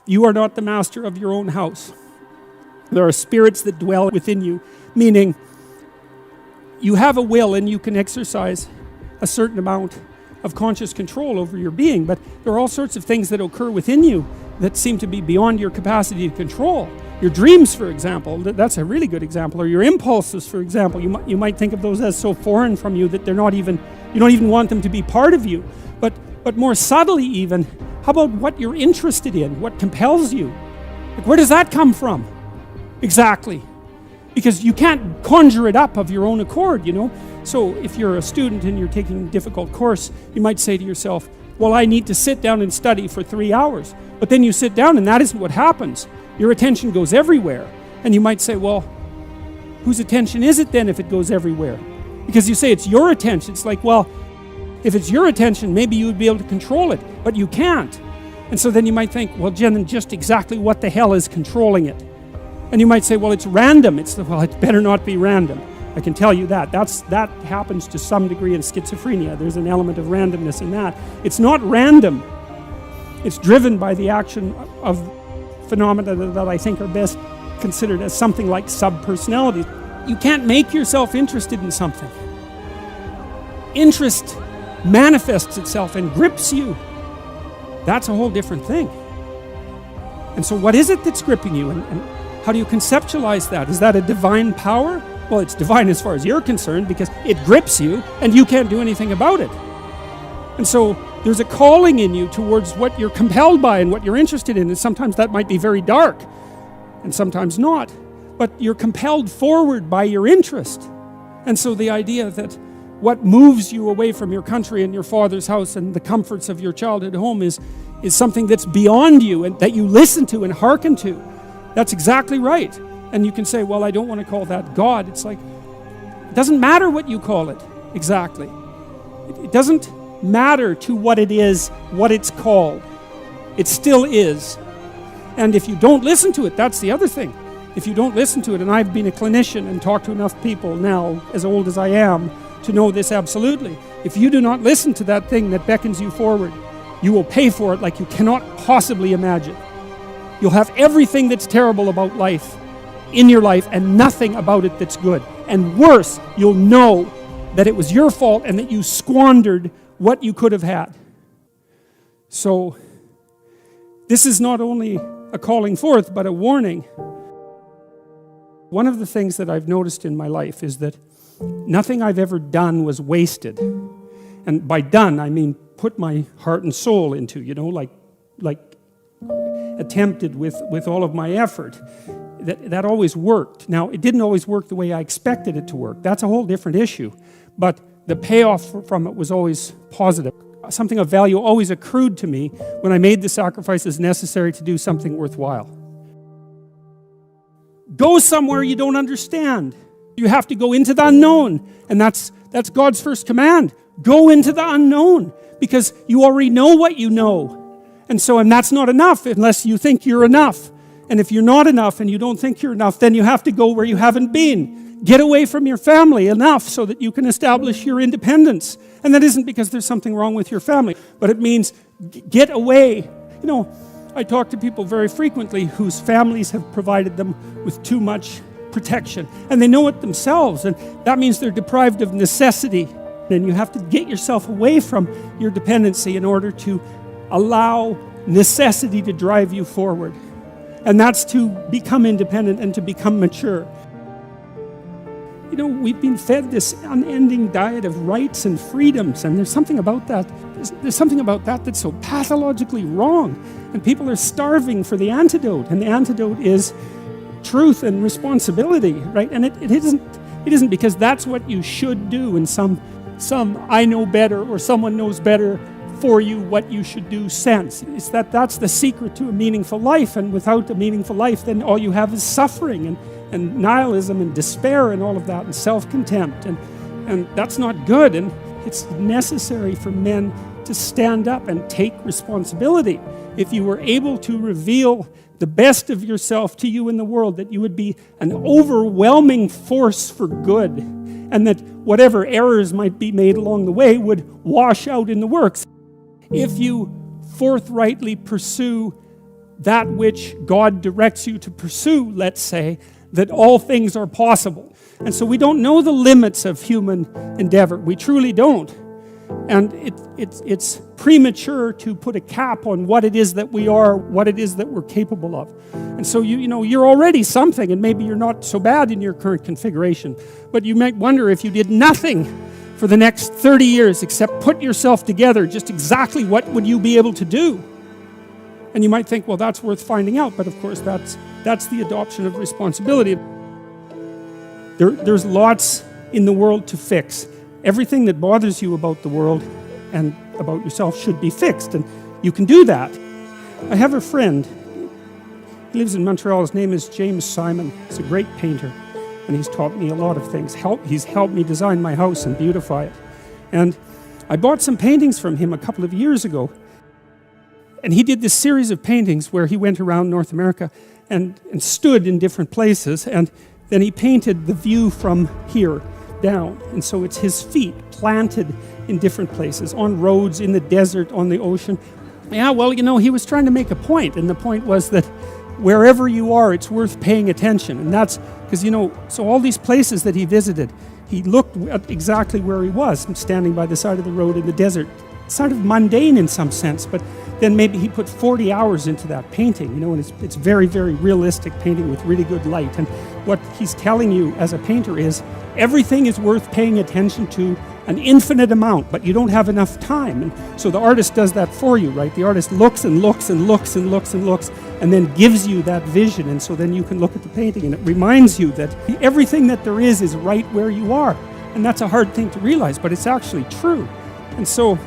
You are not the master of your own house. There are spirits that dwell within you, meaning you have a will and you can exercise a certain amount of conscious control over your being, but there are all sorts of things that occur within you that seem to be beyond your capacity to control. Your dreams, for example, that's a really good example, or your impulses, for example. You might think of those as so foreign from you that you don't even want them to be part of you. But more subtly even, how about what you're interested in, what compels you? Like, where does that come from? Exactly. Because you can't conjure it up of your own accord, So if you're a student and you're taking a difficult course, you might say to yourself, well, I need to sit down and study for 3 hours. But then you sit down and that isn't what happens. Your attention goes everywhere. And you might say, well, whose attention is it then if it goes everywhere? Because you say it's your attention. It's like, well, if it's your attention, maybe you would be able to control it, but you can't. And so then you might think, well, Jen, just exactly what the hell is controlling it? And you might say, well, it's random. Well, it better not be random. I can tell you that. That happens to some degree in schizophrenia. There's an element of randomness in that. It's not random. It's driven by the action of phenomena that I think are best considered as something like subpersonality. You can't make yourself interested in something. Interest manifests itself and grips you. That's a whole different thing. And so what is it that's gripping you? And how do you conceptualize that? Is that a divine power? Well, it's divine as far as you're concerned because it grips you and you can't do anything about it. And so there's a calling in you towards what you're compelled by and what you're interested in. And sometimes that might be very dark and sometimes not. But you're compelled forward by your interest. And so the idea that what moves you away from your country and your father's house and the comforts of your childhood home is something that's beyond you and that you listen to and hearken to. That's exactly right. And you can say, well, I don't want to call that God. It's like, it doesn't matter what you call it exactly. It doesn't matter to what it is, what it's called. It still is. And if you don't listen to it, that's the other thing. If you don't listen to it, and I've been a clinician and talked to enough people now, as old as I am, to know this absolutely. If you do not listen to that thing that beckons you forward, you will pay for it like you cannot possibly imagine. You'll have everything that's terrible about life in your life and nothing about it that's good. And worse, you'll know that it was your fault and that you squandered what you could have had. So, this is not only a calling forth, but a warning. One of the things that I've noticed in my life is that nothing I've ever done was wasted. And by done, I mean put my heart and soul into, like attempted with all of my effort. That always worked. Now, it didn't always work the way I expected it to work. That's a whole different issue. But the payoff from it was always positive. Something of value always accrued to me when I made the sacrifices necessary to do something worthwhile. Go somewhere you don't understand. You have to go into the unknown. And that's God's first command. Go into the unknown. Because you already know what you know. And that's not enough unless you think you're enough. And if you're not enough and you don't think you're enough, then you have to go where you haven't been. Get away from your family enough so that you can establish your independence. And that isn't because there's something wrong with your family, but it means get away. I talk to people very frequently whose families have provided them with too much protection. And they know it themselves, and that means they're deprived of necessity. And you have to get yourself away from your dependency in order to allow necessity to drive you forward. And that's to become independent and to become mature. We've been fed this unending diet of rights and freedoms, and there's something about that. There's something about that that's so pathologically wrong. And people are starving for the antidote, and the antidote is truth and responsibility, right? And it isn't because that's what you should do in some I know better or someone knows better for you what you should do sense. It's that's the secret to a meaningful life, and without a meaningful life, then all you have is suffering and nihilism and despair and all of that, and self-contempt, and that's not good. And it's necessary for men to stand up and take responsibility. If you were able to reveal the best of yourself to you in the world, that you would be an overwhelming force for good, and that whatever errors might be made along the way would wash out in the works. If you forthrightly pursue that which God directs you to pursue, let's say, that all things are possible. And so we don't know the limits of human endeavor. We truly don't. And it's premature to put a cap on what it is that we are, what it is that we're capable of. And so you're already something, and maybe you're not so bad in your current configuration. But you might wonder, if you did nothing for the next 30 years except put yourself together, just exactly what would you be able to do? And you might think, well, that's worth finding out. But of course, that's the adoption of responsibility. There's lots in the world to fix. Everything that bothers you about the world and about yourself should be fixed, and you can do that. I have a friend. He lives in Montreal. His name is James Simon. He's a great painter, and he's taught me a lot of things. He's helped me design my house and beautify it. And I bought some paintings from him a couple of years ago, and he did this series of paintings where he went around North America and stood in different places, and then he painted the view from here down. And so it's his feet planted in different places, on roads, in the desert, on the ocean. Yeah, well, he was trying to make a point, and the point was that wherever you are, it's worth paying attention. And that's because, so all these places that he visited, he looked at exactly where he was, standing by the side of the road in the desert. It's sort of mundane in some sense, but then maybe he put 40 hours into that painting, and it's very, very realistic painting with really good light. And what he's telling you as a painter is everything is worth paying attention to an infinite amount, but you don't have enough time. And so the artist does that for you, right? The artist looks and looks and looks and looks and looks, and then gives you that vision. And so then you can look at the painting, and it reminds you that everything that there is right where you are. And that's a hard thing to realize, but it's actually true. And so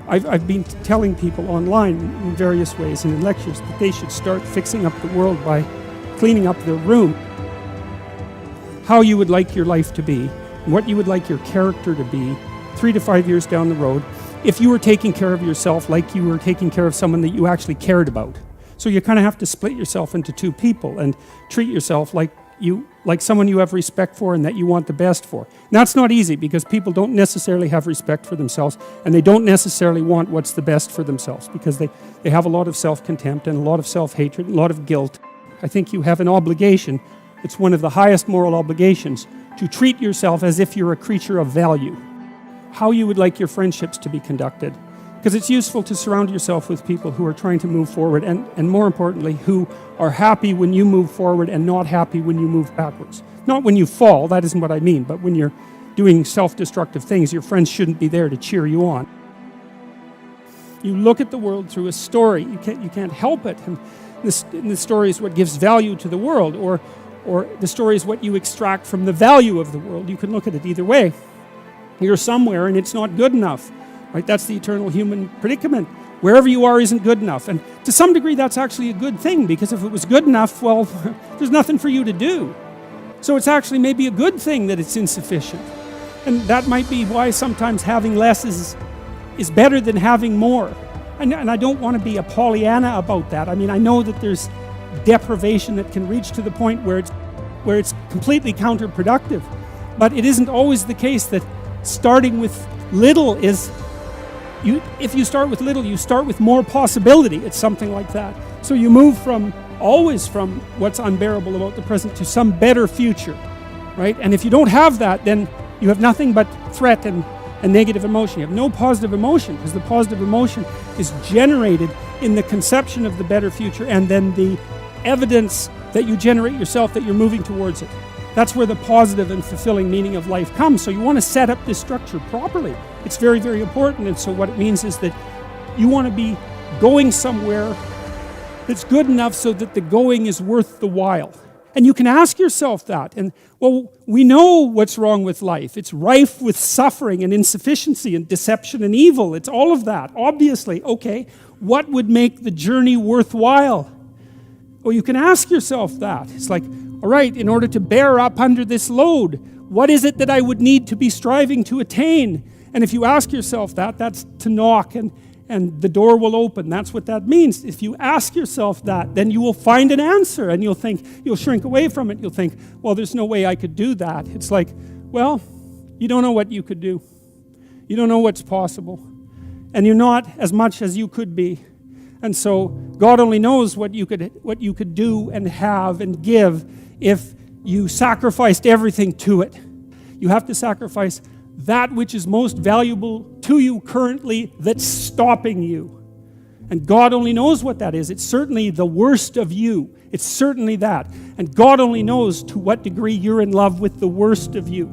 I've been telling people online in various ways and in lectures that they should start fixing up the world by cleaning up their room. How you would like your life to be, what you would like your character to be 3 to 5 years down the road, if you were taking care of yourself like you were taking care of someone that you actually cared about. So you kind of have to split yourself into two people and treat yourself like someone you have respect for and that you want the best for. And that's not easy, because people don't necessarily have respect for themselves, and they don't necessarily want what's the best for themselves, because they have a lot of self-contempt and a lot of self-hatred and a lot of guilt. I think you have an obligation. It's one of the highest moral obligations to treat yourself as if you're a creature of value. How you would like your friendships to be conducted. Because it's useful to surround yourself with people who are trying to move forward, and more importantly, who are happy when you move forward and not happy when you move backwards. Not when you fall, that isn't what I mean, but when you're doing self-destructive things, your friends shouldn't be there to cheer you on. You look at the world through a story. You can't help it. And the story is what gives value to the world, or the story is what you extract from the value of the world. You can look at it either way. You're somewhere and it's not good enough. Right? That's the eternal human predicament. Wherever you are isn't good enough. And to some degree, that's actually a good thing, because if it was good enough, well, there's nothing for you to do. So it's actually maybe a good thing that it's insufficient. And that might be why sometimes having less is better than having more. And I don't want to be a Pollyanna about that. I mean, I know that there's deprivation that can reach to the point where it's completely counterproductive. But it isn't always the case that starting with little is... If you start with little, you start with more possibility. It's something like that. So you move always from what's unbearable about the present to some better future, right? And if you don't have that, then you have nothing but threat and negative emotion. You have no positive emotion, because the positive emotion is generated in the conception of the better future and then the evidence that you generate yourself that you're moving towards it. That's where the positive and fulfilling meaning of life comes. So you want to set up this structure properly. It's very, very important. And so what it means is that you want to be going somewhere that's good enough so that the going is worth the while. And you can ask yourself that. And, well, we know what's wrong with life. It's rife with suffering and insufficiency and deception and evil. It's all of that, obviously. Okay, what would make the journey worthwhile? Well, you can ask yourself that. It's like, all right, in order to bear up under this load, what is it that I would need to be striving to attain? And if you ask yourself that, that's to knock and the door will open. That's what that means. If you ask yourself that, then you will find an answer, and you'll shrink away from it. You'll think, well, there's no way I could do that. It's like, well, you don't know what you could do. You don't know what's possible. And you're not as much as you could be. And so God only knows what you could do and have and give if you sacrificed everything to it. You have to sacrifice that which is most valuable to you currently that's stopping you. And God only knows what that is. It's certainly the worst of you. It's certainly that. And God only knows to what degree you're in love with the worst of you.